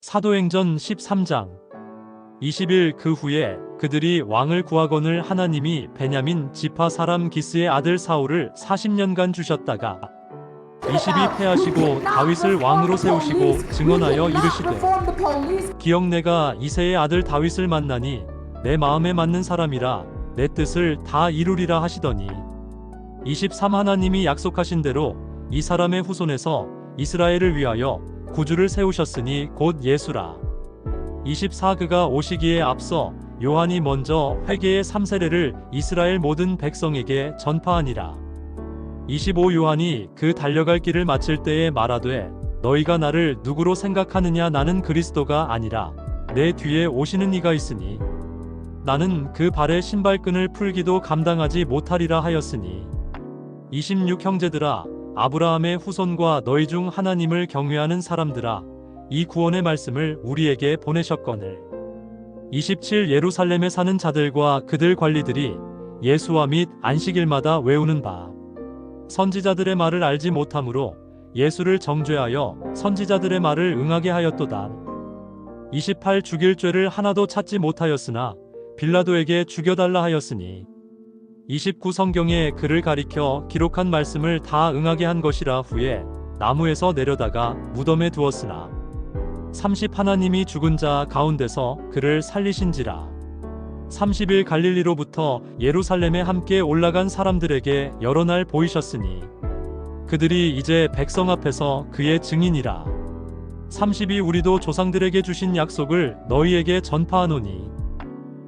사도행전 13장 20일 그 후에 그들이 왕을 구하거늘 하나님이 베냐민 지파 사람 기스의 아들 사울을 40년간 주셨다가 20이 패하시고 다윗을 왕으로 세우시고 증언하여 이르시되 기억 내가 이새의 아들 다윗을 만나니 내 마음에 맞는 사람이라 내 뜻을 다 이루리라 하시더니 23 하나님이 약속하신 대로 이 사람의 후손에서 이스라엘을 위하여 구주를 세우셨으니 곧 예수라. 24 그가 오시기에 앞서 요한이 먼저 회개의 3세례를 이스라엘 모든 백성에게 전파하니라. 25 요한이 그 달려갈 길을 마칠 때에 말하되 너희가 나를 누구로 생각하느냐 나는 그리스도가 아니라 내 뒤에 오시는 이가 있으니 나는 그 발의 신발끈을 풀기도 감당하지 못하리라 하였으니 26 형제들아 아브라함의 후손과 너희 중 하나님을 경외하는 사람들아 이 구원의 말씀을 우리에게 보내셨거늘 27 예루살렘에 사는 자들과 그들 관리들이 예수와 및 안식일마다 외우는 바 선지자들의 말을 알지 못하므로 예수를 정죄하여 선지자들의 말을 응하게 하였도다. 28 죽일 죄를 하나도 찾지 못하였으나 빌라도에게 죽여달라 하였으니 29 성경에 그를 가리켜 기록한 말씀을 다 응하게 한 것이라. 후에 나무에서 내려다가 무덤에 두었으나 30 하나님이 죽은 자 가운데서 그를 살리신지라. 30일 갈릴리로부터 예루살렘에 함께 올라간 사람들에게 여러 날 보이셨으니 그들이 이제 백성 앞에서 그의 증인이라. 30이 우리도 조상들에게 주신 약속을 너희에게 전파하노니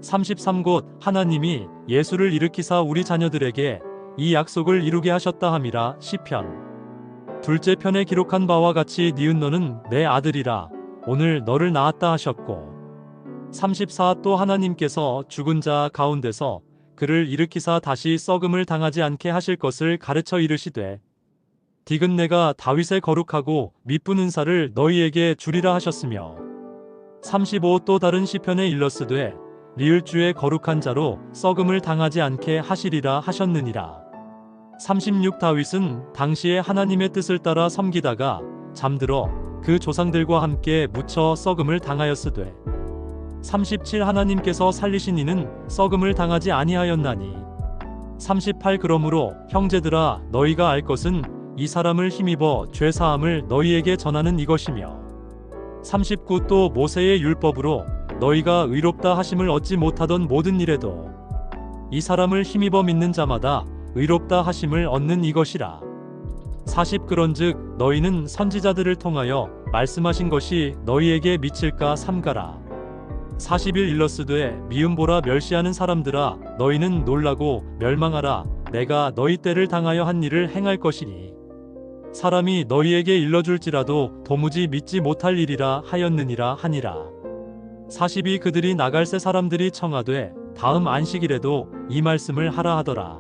33 곧 하나님이 예수를 일으키사 우리 자녀들에게 이 약속을 이루게 하셨다 함이라. 시편 둘째 편에 기록한 바와 같이 니은 너는 내 아들이라 오늘 너를 낳았다 하셨고 34 또 하나님께서 죽은 자 가운데서 그를 일으키사 다시 썩음을 당하지 않게 하실 것을 가르쳐 이르시되 딕은 내가 다윗의 거룩하고 미쁜 은사를 너희에게 주리라 하셨으며 35 또 다른 시편에 일렀으되 리을주의 거룩한 자로 썩음을 당하지 않게 하시리라 하셨느니라. 36 다윗은 당시에 하나님의 뜻을 따라 섬기다가 잠들어 그 조상들과 함께 묻혀 썩음을 당하였으되 37 하나님께서 살리신 이는 썩음을 당하지 아니하였나니 38 그러므로 형제들아 너희가 알 것은 이 사람을 힘입어 죄사함을 너희에게 전하는 이것이며 39 또 모세의 율법으로 너희가 의롭다 하심을 얻지 못하던 모든 일에도 이 사람을 힘입어 믿는 자마다 의롭다 하심을 얻는 이것이라. 40 그런즉 너희는 선지자들을 통하여 말씀하신 것이 너희에게 미칠까 삼가라. 41 일러스되 미음 보라 멸시하는 사람들아 너희는 놀라고 멸망하라 내가 너희 때를 당하여 한 일을 행할 것이니 사람이 너희에게 일러줄지라도 도무지 믿지 못할 일이라 하였느니라 하니라. 42 그들이 나갈새 사람들이 청하되 다음 안식일에도 이 말씀을 하라 하더라.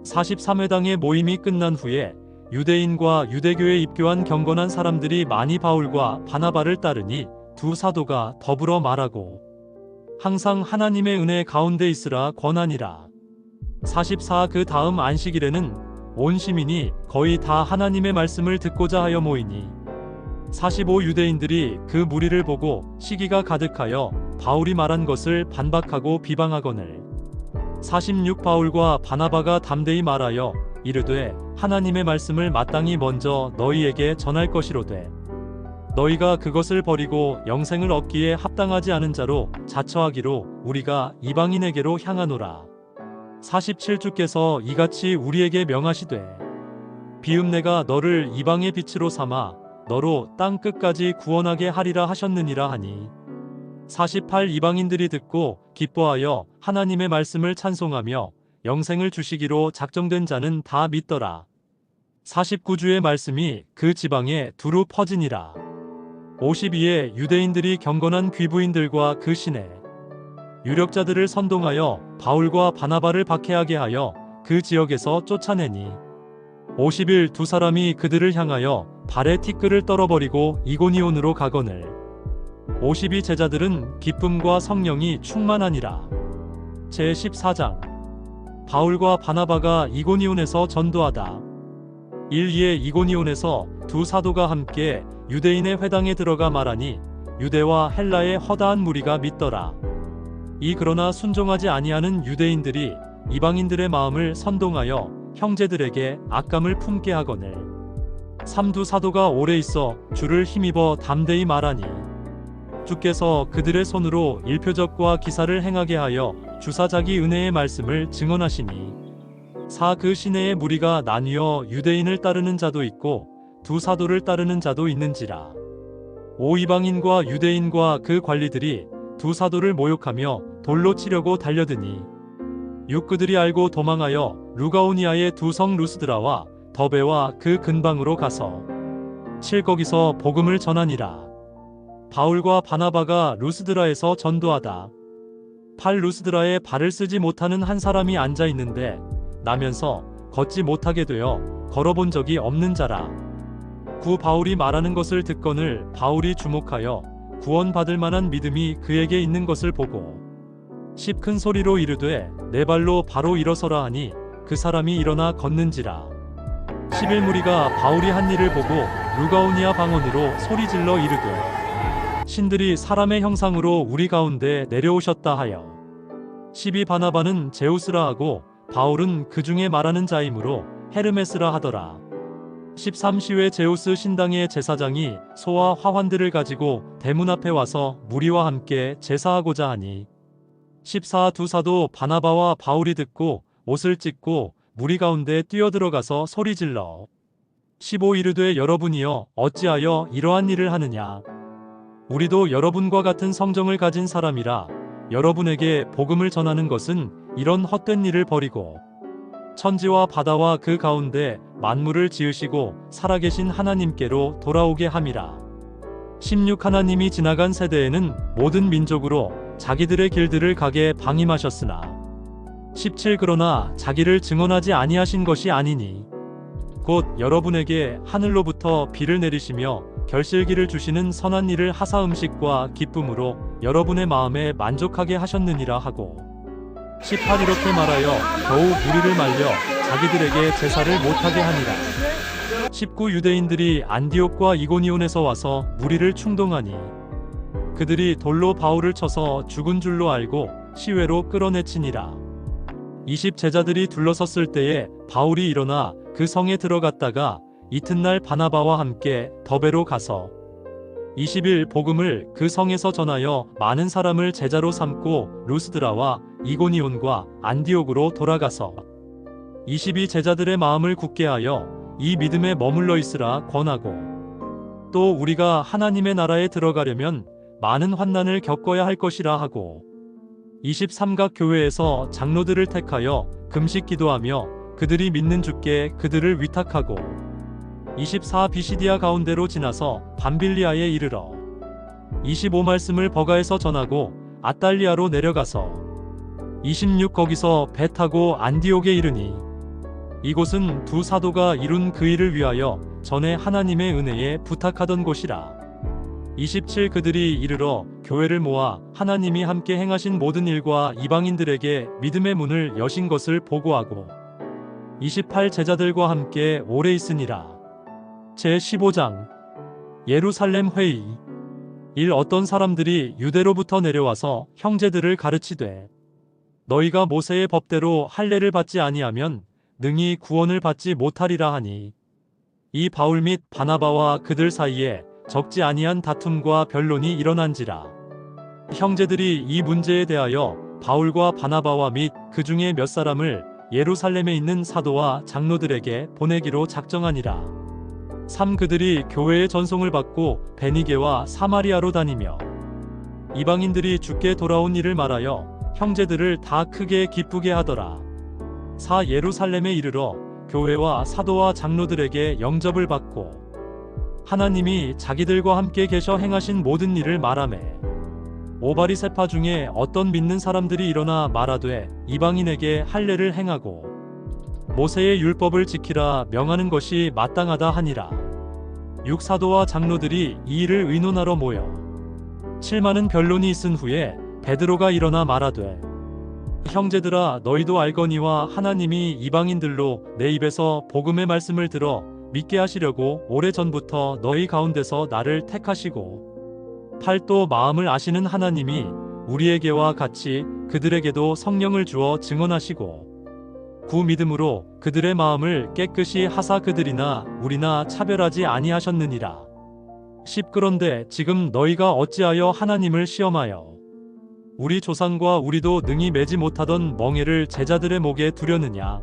43회당의 모임이 끝난 후에 유대인과 유대교에 입교한 경건한 사람들이 많이 바울과 바나바를 따르니 두 사도가 더불어 말하고 항상 하나님의 은혜 가운데 있으라 권하니라. 44 그 다음 안식일에는 온 시민이 거의 다 하나님의 말씀을 듣고자 하여 모이니 45 유대인들이 그 무리를 보고 시기가 가득하여 바울이 말한 것을 반박하고 비방하거늘 46 바울과 바나바가 담대히 말하여 이르되 하나님의 말씀을 마땅히 먼저 너희에게 전할 것이로되 너희가 그것을 버리고 영생을 얻기에 합당하지 않은 자로 자처하기로 우리가 이방인에게로 향하노라. 47주께서 이같이 우리에게 명하시되 비읍 내가 너를 이방의 빛으로 삼아 너로 땅 끝까지 구원하게 하리라 하셨느니라 하니 48 이방인들이 듣고 기뻐하여 하나님의 말씀을 찬송하며 영생을 주시기로 작정된 자는 다 믿더라. 49주의 말씀이 그 지방에 두루 퍼지니라. 52에 유대인들이 경건한 귀부인들과 그 시내 유력자들을 선동하여 바울과 바나바를 박해하게 하여 그 지역에서 쫓아내니 50일 두 사람이 그들을 향하여 발에 티끌을 떨어버리고 이고니온으로 가거늘 52 제자들은 기쁨과 성령이 충만하니라. 제14장 바울과 바나바가 이고니온에서 전도하다. 1. 2에 이고니온에서 두 사도가 함께 유대인의 회당에 들어가 말하니 유대와 헬라의 허다한 무리가 믿더라. 그러나 순종하지 아니하는 유대인들이 이방인들의 마음을 선동하여 형제들에게 악감을 품게 하거늘 삼두 사도가 오래 있어 주를 힘입어 담대히 말하니 주께서 그들의 손으로 일표적과 기사를 행하게 하여 주사 자기 은혜의 말씀을 증언하시니 그 시내의 무리가 나뉘어 유대인을 따르는 자도 있고 두 사도를 따르는 자도 있는지라. 이방인과 유대인과 그 관리들이 두 사도를 모욕하며 돌로 치려고 달려드니 그들이 알고 도망하여 루가오니아의 두 성 루스드라와 더베와 그 근방으로 가서 거기서 복음을 전하니라. 바울과 바나바가 루스드라에서 전도하다. 루스드라에 발을 쓰지 못하는 한 사람이 앉아 있는데 나면서 걷지 못하게 되어 걸어본 적이 없는 자라. 바울이 말하는 것을 듣거늘 바울이 주목하여 구원받을 만한 믿음이 그에게 있는 것을 보고 큰 소리로 이르되 내 발로 바로 일어서라 하니 그 사람이 일어나 걷는지라. 11무리가 바울이 한 일을 보고 루가오니아 방언으로 소리질러 이르되 신들이 사람의 형상으로 우리 가운데 내려오셨다 하여 12바나바는 제우스라 하고 바울은 그 중에 말하는 자이므로 헤르메스라 하더라. 13시외 제우스 신당의 제사장이 소와 화환들을 가지고 대문 앞에 와서 무리와 함께 제사하고자 하니 14 두 사도 바나바와 바울이 듣고 옷을 찢고 무리 가운데 뛰어들어가서 소리질러 15 이르되 여러분이여 어찌하여 이러한 일을 하느냐. 우리도 여러분과 같은 성정을 가진 사람이라 여러분에게 복음을 전하는 것은 이런 헛된 일을 버리고 천지와 바다와 그 가운데 만물을 지으시고 살아계신 하나님께로 돌아오게 함이라. 16 하나님이 지나간 세대에는 모든 민족으로 자기들의 길들을 가게 방임하셨으나 17 그러나 자기를 증언하지 아니하신 것이 아니니 곧 여러분에게 하늘로부터 비를 내리시며 결실기를 주시는 선한 일을 하사 음식과 기쁨으로 여러분의 마음에 만족하게 하셨느니라 하고 18 이렇게 말하여 겨우 무리를 말려 자기들에게 제사를 못하게 하니라. 19 유대인들이 안디옥과 이고니온에서 와서 무리를 충동하니 그들이 돌로 바울을 쳐서 죽은 줄로 알고 시외로 끌어내치니라. 20 제자들이 둘러섰을 때에 바울이 일어나 그 성에 들어갔다가 이튿날 바나바와 함께 더베로 가서 20일 복음을 그 성에서 전하여 많은 사람을 제자로 삼고 루스드라와 이고니온과 안디옥으로 돌아가서 22 제자들의 마음을 굳게 하여 이 믿음에 머물러 있으라 권하고 또 우리가 하나님의 나라에 들어가려면 많은 환난을 겪어야 할 것이라 하고 23각 교회에서 장로들을 택하여 금식 기도하며 그들이 믿는 주께 그들을 위탁하고 24 비시디아 가운데로 지나서 밤빌리아에 이르러 25 말씀을 버가에서 전하고 아달리아로 내려가서 26 거기서 배 타고 안디옥에 이르니 이곳은 두 사도가 이룬 그 일을 위하여 전에 하나님의 은혜에 부탁하던 곳이라. 27 그들이 이르러 교회를 모아 하나님이 함께 행하신 모든 일과 이방인들에게 믿음의 문을 여신 것을 보고하고 28 제자들과 함께 오래 있으니라. 제15장 예루살렘 회의 1 어떤 사람들이 유대로부터 내려와서 형제들을 가르치되 너희가 모세의 법대로 할례를 받지 아니하면 능히 구원을 받지 못하리라 하니 이 바울 및 바나바와 그들 사이에 적지 아니한 다툼과 변론이 일어난지라. 형제들이 이 문제에 대하여 바울과 바나바와 및 그 중에 몇 사람을 예루살렘에 있는 사도와 장로들에게 보내기로 작정하니라. 3 그들이 교회의 전송을 받고 베니게와 사마리아로 다니며 이방인들이 주께 돌아온 일을 말하여 형제들을 다 크게 기쁘게 하더라. 4 예루살렘에 이르러 교회와 사도와 장로들에게 영접을 받고 하나님이 자기들과 함께 계셔 행하신 모든 일을 말하매 5 바리새파 중에 어떤 믿는 사람들이 일어나 말하되 이방인에게 할례를 행하고 모세의 율법을 지키라 명하는 것이 마땅하다 하니라. 6 사도와 장로들이 이 일을 의논하러 모여 7 많은 변론이 있은 후에 베드로가 일어나 말하되 형제들아 너희도 알거니와 하나님이 이방인들로 내 입에서 복음의 말씀을 들어 믿게 하시려고 오래전부터 너희 가운데서 나를 택하시고 8. 또 마음을 아시는 하나님이 우리에게와 같이 그들에게도 성령을 주어 증언하시고 9. 믿음으로 그들의 마음을 깨끗이 하사 그들이나 우리나 차별하지 아니하셨느니라. 10. 그런데 지금 너희가 어찌하여 하나님을 시험하여 우리 조상과 우리도 능히 매지 못하던 멍에를 제자들의 목에 두려느냐.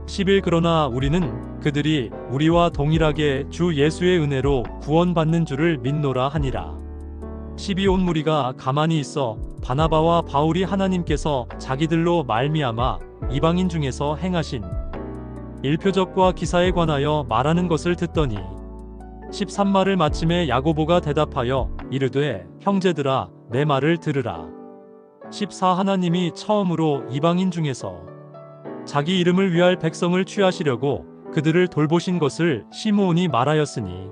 11. 그러나 우리는 그들이 우리와 동일하게 주 예수의 은혜로 구원받는 줄을 믿노라 하니라. 12. 온 무리가 가만히 있어 바나바와 바울이 하나님께서 자기들로 말미암아 이방인 중에서 행하신 일표적과 기사에 관하여 말하는 것을 듣더니 13말을 마침에 야고보가 대답하여 이르되 형제들아 내 말을 들으라. 14. 하나님이 처음으로 이방인 중에서 자기 이름을 위할 백성을 취하시려고 그들을 돌보신 것을 시므온이 말하였으니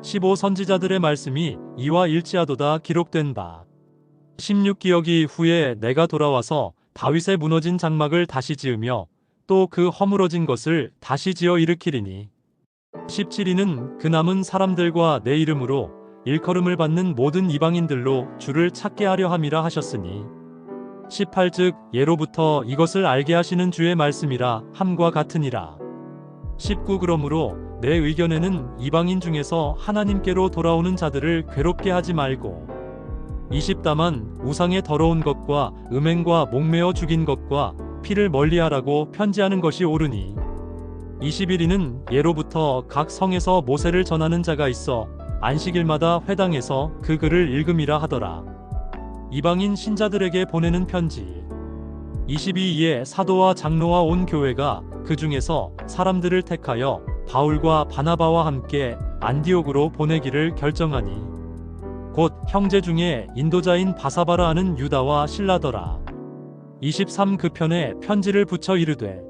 15. 선지자들의 말씀이 이와 일치하도다 기록된 바. 16. 기억이 후에 내가 돌아와서 다윗의 무너진 장막을 다시 지으며 또 그 허물어진 것을 다시 지어 일으키리니 17. 이는 그 남은 사람들과 내 이름으로 일컬음을 받는 모든 이방인들로 주를 찾게 하려 함이라 하셨으니 18. 즉 예로부터 이것을 알게 하시는 주의 말씀이라 함과 같으니라. 19. 그러므로 내 의견에는 이방인 중에서 하나님께로 돌아오는 자들을 괴롭게 하지 말고 20. 다만 우상의 더러운 것과 음행과 목매어 죽인 것과 피를 멀리하라고 편지하는 것이 옳으니 21. 이는 예로부터 각 성에서 모세를 전하는 자가 있어 안식일마다 회당에서 그 글을 읽음이라 하더라. 이방인 신자들에게 보내는 편지. 22. 이에 사도와 장로와 온 교회가 그 중에서 사람들을 택하여 바울과 바나바와 함께 안디옥으로 보내기를 결정하니 곧 형제 중에 인도자인 바사바라 하는 유다와 실라더라. 23. 그 편에 편지를 붙여 이르되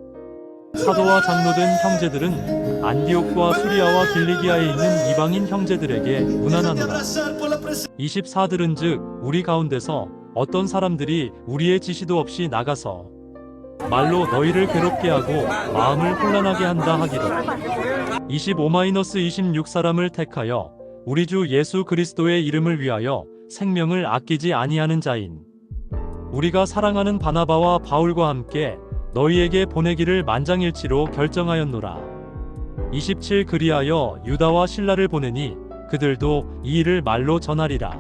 사도와 장로된 형제들은 안디옥과 수리아와 길리기아에 있는 이방인 형제들에게 문안하노라. 24. 들은즉 우리 가운데서 어떤 사람들이 우리의 지시도 없이 나가서 말로 너희를 괴롭게 하고 마음을 혼란하게 한다 하기를. 25-26 사람을 택하여 우리 주 예수 그리스도의 이름을 위하여 생명을 아끼지 아니하는 자인 우리가 사랑하는 바나바와 바울과 함께 너희에게 보내기를 만장일치로 결정하였노라. 27. 그리하여 유다와 실라를 보내니 그들도 이 일을 말로 전하리라.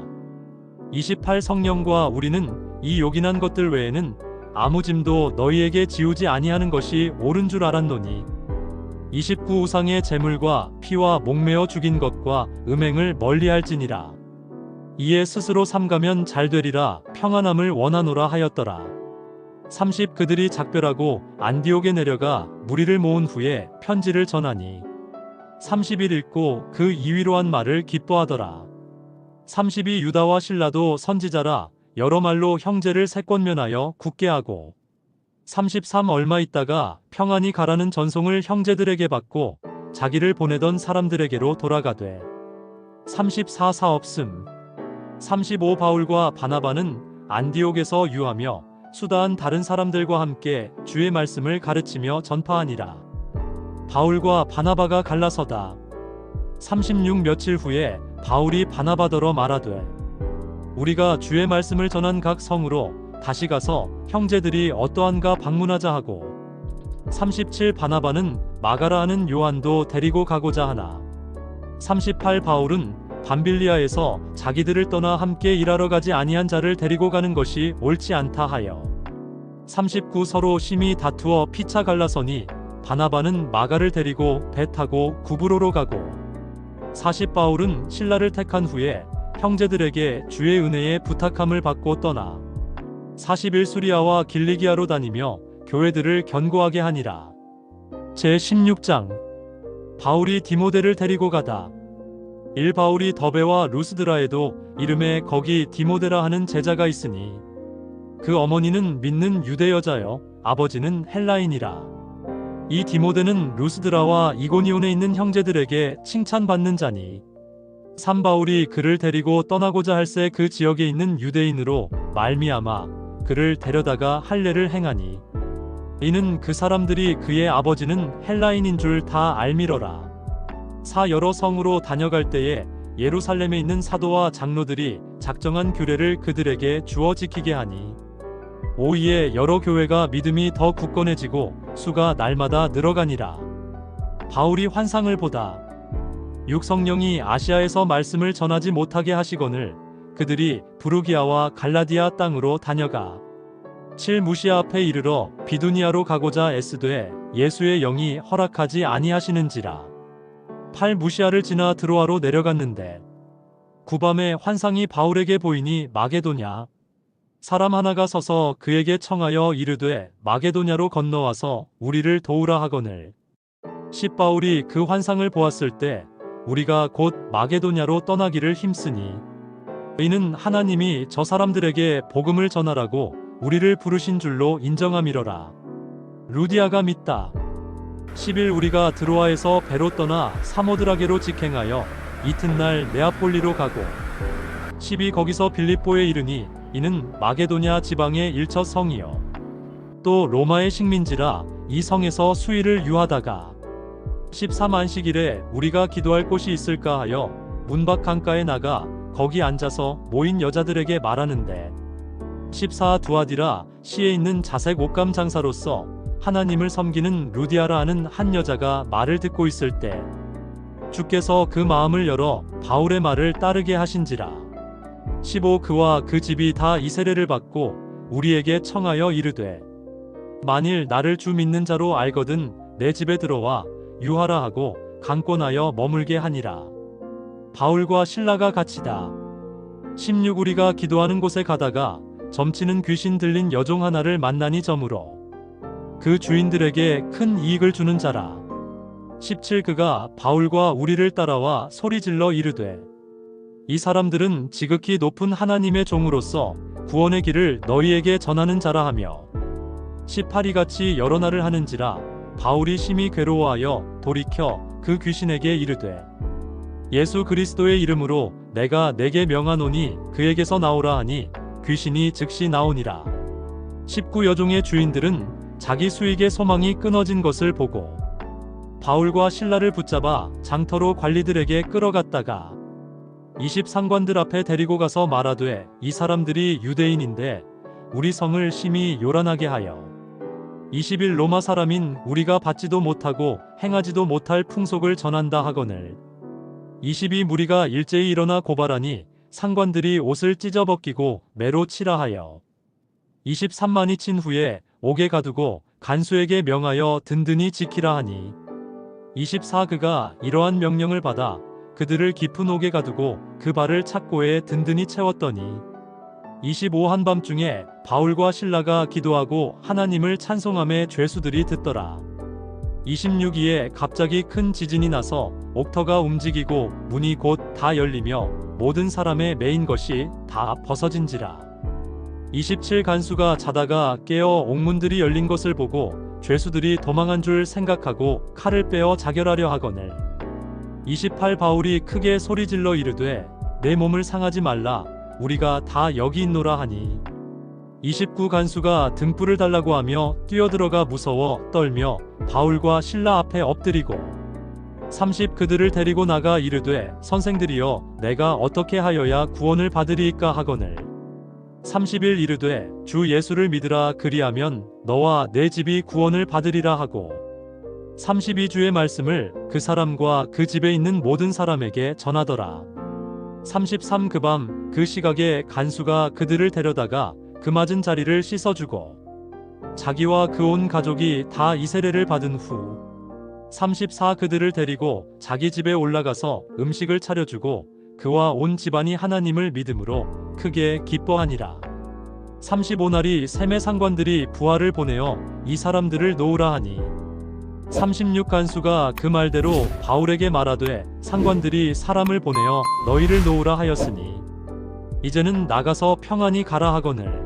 28. 성령과 우리는 이 요긴한 것들 외에는 아무 짐도 너희에게 지우지 아니하는 것이 옳은 줄 알았노니 29. 우상의 제물과 피와 목매어 죽인 것과 음행을 멀리할지니라. 이에 스스로 삼가면 잘되리라 평안함을 원하노라 하였더라. 30. 그들이 작별하고 안디옥에 내려가 무리를 모은 후에 편지를 전하니 30일 읽고 그 이위로 한 말을 기뻐하더라. 32. 유다와 실라도 선지자라 여러 말로 형제를 세권면하여 굳게 하고 33. 얼마 있다가 평안히 가라는 전송을 형제들에게 받고 자기를 보내던 사람들에게로 돌아가되 34. 사없음. 35. 바울과 바나바는 안디옥에서 유하며 수다한 다른 사람들과 함께 주의 말씀을 가르치며 전파하니라. 바울과 바나바가 갈라서다. 36. 며칠 후에 바울이 바나바더러 말하되 우리가 주의 말씀을 전한 각 성으로 다시 가서 형제들이 어떠한가 방문하자 하고 37. 바나바는 마가라 하는 요한도 데리고 가고자 하나 38. 바울은 밤빌리아에서 자기들을 떠나 함께 일하러 가지 아니한 자를 데리고 가는 것이 옳지 않다 하여 39. 서로 심히 다투어 피차 갈라서니 바나바는 마가를 데리고 배 타고 구브로로 가고 40. 바울은 실라를 택한 후에 형제들에게 주의 은혜에 부탁함을 받고 떠나 41. 수리아와 길리기아로 다니며 교회들을 견고하게 하니라. 제16장 바울이 디모데를 데리고 가다. 1. 바울이 더베와 루스드라에도 이름에 거기 디모데라 하는 제자가 있으니 그 어머니는 믿는 유대 여자여 아버지는 헬라인이라. 이 디모데는 루스드라와 이고니온에 있는 형제들에게 칭찬받는 자니 3. 바울이 그를 데리고 떠나고자 할새 그 지역에 있는 유대인으로 말미암아 그를 데려다가 할례를 행하니 이는 그 사람들이 그의 아버지는 헬라인인 줄 다 알미러라. 4. 여러 성으로 다녀갈 때에 예루살렘에 있는 사도와 장로들이 작정한 규례를 그들에게 주어 지키게 하니 오이에 여러 교회가 믿음이 더 굳건해지고 수가 날마다 늘어가니라. 바울이 환상을 보다 육성령이 아시아에서 말씀을 전하지 못하게 하시거늘 그들이 부르기아와 갈라디아 땅으로 다녀가 7 무시아 앞에 이르러 비두니아로 가고자 애쓰되 예수의 영이 허락하지 아니하시는지라. 8 무시아를 지나 드로아로 내려갔는데 구밤에 환상이 바울에게 보이니 마게도냐 사람 하나가 서서 그에게 청하여 이르되 마게도냐로 건너와서 우리를 도우라 하거늘 10 바울이 그 환상을 보았을 때 우리가 곧 마게도냐로 떠나기를 힘쓰니 이는 하나님이 저 사람들에게 복음을 전하라고 우리를 부르신 줄로 인정함이러라. 루디아가 믿다. 10일 우리가 드로아에서 배로 떠나 사모드라게로 직행하여 이튿날 네아폴리로 가고 10이 거기서 빌립보에 이르니 이는 마게도냐 지방의 일처 성이요 또 로마의 식민지라 이 성에서 수일을 유하다가 13 안식일에 우리가 기도할 곳이 있을까 하여 문밖 강가에 나가 거기 앉아서 모인 여자들에게 말하는데 14 두아디라 시에 있는 자색 옷감 장사로서 하나님을 섬기는 루디아라 하는 한 여자가 말을 듣고 있을 때 주께서 그 마음을 열어 바울의 말을 따르게 하신지라. 15 그와 그 집이 다 이 세례를 받고 우리에게 청하여 이르되 만일 나를 주 믿는 자로 알거든 내 집에 들어와 유하라 하고 강권하여 머물게 하니라. 바울과 신라가 같이다. 16 우리가 기도하는 곳에 가다가 점치는 귀신 들린 여종 하나를 만나니 저물어 그 주인들에게 큰 이익을 주는 자라. 17 그가 바울과 우리를 따라와 소리질러 이르되 이 사람들은 지극히 높은 하나님의 종으로서 구원의 길을 너희에게 전하는 자라 하며 18 이같이 여러 날을 하는지라 바울이 심히 괴로워하여 돌이켜 그 귀신에게 이르되 예수 그리스도의 이름으로 내가 내게 명하노니 그에게서 나오라 하니 귀신이 즉시 나오니라. 19 여종의 주인들은 자기 수익의 소망이 끊어진 것을 보고 바울과 신라를 붙잡아 장터로 관리들에게 끌어갔다가 20 상관들 앞에 데리고 가서 말하되 이 사람들이 유대인인데 우리 성을 심히 요란하게 하여 21 로마 사람인 우리가 받지도 못하고 행하지도 못할 풍속을 전한다 하거늘 22 무리가 일제히 일어나 고발하니 상관들이 옷을 찢어 벗기고 매로 치라 하여 23만이 친 후에 옥에 가두고 간수에게 명하여 든든히 지키라 하니 24 그가 이러한 명령을 받아 그들을 깊은 옥에 가두고 그 발을 착고에 든든히 채웠더니 25 한밤중에 바울과 신라가 기도하고 하나님을 찬송함에 죄수들이 듣더라. 26일에 갑자기 큰 지진이 나서 옥터가 움직이고 문이 곧 다 열리며 모든 사람의 매인 것이 다 벗어진지라. 27 간수가 자다가 깨어 옥문들이 열린 것을 보고 죄수들이 도망한 줄 생각하고 칼을 빼어 자결하려 하거늘 28 바울이 크게 소리질러 이르되 내 몸을 상하지 말라 우리가 다 여기 있노라 하니 29 간수가 등불을 달라고 하며 뛰어들어가 무서워 떨며 바울과 신라 앞에 엎드리고 30 그들을 데리고 나가 이르되 선생들이여 내가 어떻게 하여야 구원을 받으리이까 하거늘 30일 이르되 주 예수를 믿으라 그리하면 너와 내 집이 구원을 받으리라 하고 32주의 말씀을 그 사람과 그 집에 있는 모든 사람에게 전하더라. 33 그 밤 그 시각에 간수가 그들을 데려다가 그 맞은 자리를 씻어주고 자기와 그 온 가족이 다 이 세례를 받은 후 34 그들을 데리고 자기 집에 올라가서 음식을 차려주고 그와 온 집안이 하나님을 믿음으로 크게 기뻐하니라. 35날이 셈의 상관들이 부하를 보내어 이 사람들을 놓으라 하니 36 간수가 그 말대로 바울에게 말하되 상관들이 사람을 보내어 너희를 놓으라 하였으니 이제는 나가서 평안히 가라 하거늘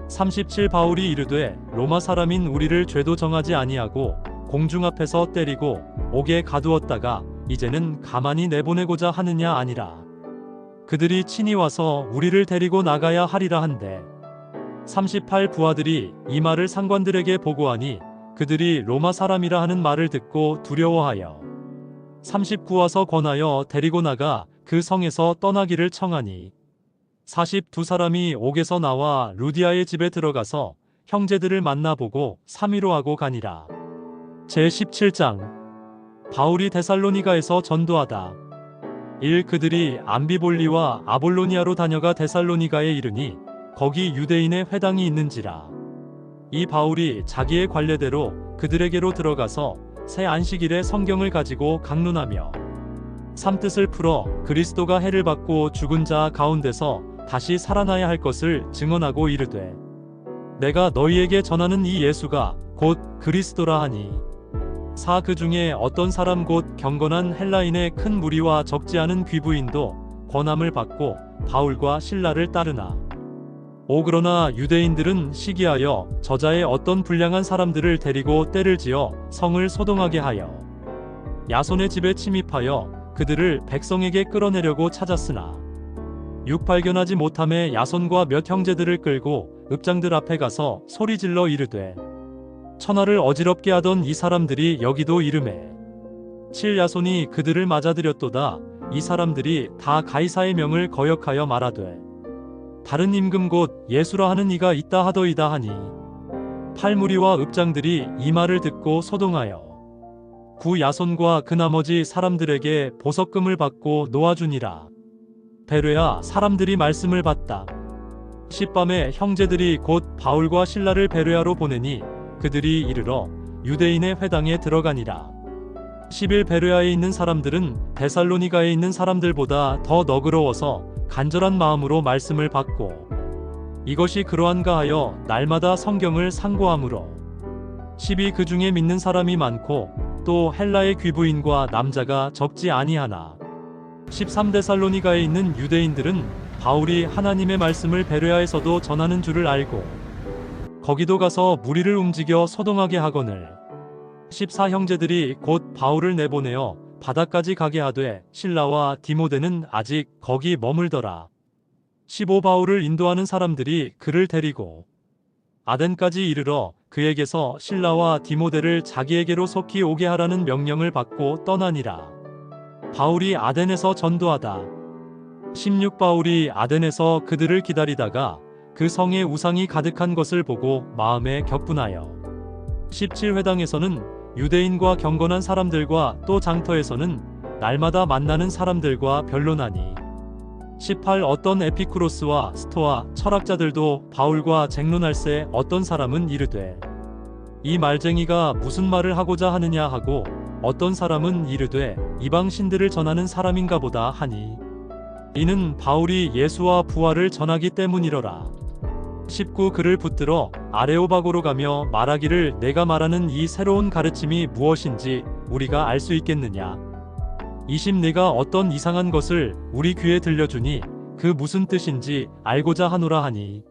37 바울이 이르되 로마 사람인 우리를 죄도 정하지 아니하고 공중 앞에서 때리고 옥에 가두었다가 이제는 가만히 내보내고자 하느냐 아니라 그들이 친히 와서 우리를 데리고 나가야 하리라 한데 38 부하들이 이 말을 상관들에게 보고하니 그들이 로마 사람이라 하는 말을 듣고 두려워하여 39 와서 권하여 데리고 나가 그 성에서 떠나기를 청하니 42사람이 옥에서 나와 루디아의 집에 들어가서 형제들을 만나보고 삼위로하고 가니라. 제17장 바울이 데살로니가에서 전도하다. 1. 그들이 암비볼리와 아볼로니아로 다녀가 데살로니가에 이르니 거기 유대인의 회당이 있는지라. 이 바울이 자기의 관례대로 그들에게로 들어가서 새 안식일에 성경을 가지고 강론하며 삼뜻을 풀어 그리스도가 해를 받고 죽은 자 가운데서 다시 살아나야 할 것을 증언하고 이르되 내가 너희에게 전하는 이 예수가 곧 그리스도라 하니 4. 그 중에 어떤 사람 곧 경건한 헬라인의 큰 무리와 적지 않은 귀부인도 권함을 받고 바울과 실라를 따르나 5. 그러나 유대인들은 시기하여 저자의 어떤 불량한 사람들을 데리고 때를 지어 성을 소동하게 하여 야손의 집에 침입하여 그들을 백성에게 끌어내려고 찾았으나 6. 발견하지 못함에 야손과 몇 형제들을 끌고 읍장들 앞에 가서 소리질러 이르되 천하를 어지럽게 하던 이 사람들이 여기도 이르매 7. 야손이 그들을 맞아들였도다. 이 사람들이 다 가이사의 명을 거역하여 말하되 다른 임금 곧 예수라 하는 이가 있다 하더이다 하니 8. 무리와 읍장들이 이 말을 듣고 소동하여 9. 야손과 그 나머지 사람들에게 보석금을 받고 놓아주니라. 베레아 사람들이 말씀을 받다. 10. 밤에 형제들이 곧 바울과 실라를 베레아로 보내니 그들이 이르러 유대인의 회당에 들어가니라. 11. 베레아에 있는 사람들은 데살로니가에 있는 사람들보다 더 너그러워서 간절한 마음으로 말씀을 받고 이것이 그러한가 하여 날마다 성경을 상고하므로 12. 그 중에 믿는 사람이 많고 또 헬라의 귀부인과 남자가 적지 아니하나 13. 데살로니가에 있는 유대인들은 바울이 하나님의 말씀을 베레아에서도 전하는 줄을 알고 거기도 가서 무리를 움직여 소동하게 하거늘 14. 형제들이 곧 바울을 내보내어 바다까지 가게 하되 실라와 디모데는 아직 거기 머물더라. 15. 바울을 인도하는 사람들이 그를 데리고 아덴까지 이르러 그에게서 실라와 디모데를 자기에게로 속히 오게 하라는 명령을 받고 떠나니라. 바울이 아덴에서 전도하다. 16. 바울이 아덴에서 그들을 기다리다가 그 성에 우상이 가득한 것을 보고 마음에 격분하여 17. 회당에서는 유대인과 경건한 사람들과 또 장터에서는 날마다 만나는 사람들과 변론하니 18. 어떤 에피쿠로스와 스토아 철학자들도 바울과 쟁론할새 어떤 사람은 이르되 이 말쟁이가 무슨 말을 하고자 하느냐 하고 어떤 사람은 이르되 이방 신들을 전하는 사람인가 보다 하니 이는 바울이 예수와 부활을 전하기 때문이러라. 19. 그를 붙들어 아레오바고로 가며 말하기를 내가 말하는 이 새로운 가르침이 무엇인지 우리가 알 수 있겠느냐. 20. 네가 어떤 이상한 것을 우리 귀에 들려주니 그 무슨 뜻인지 알고자 하노라 하니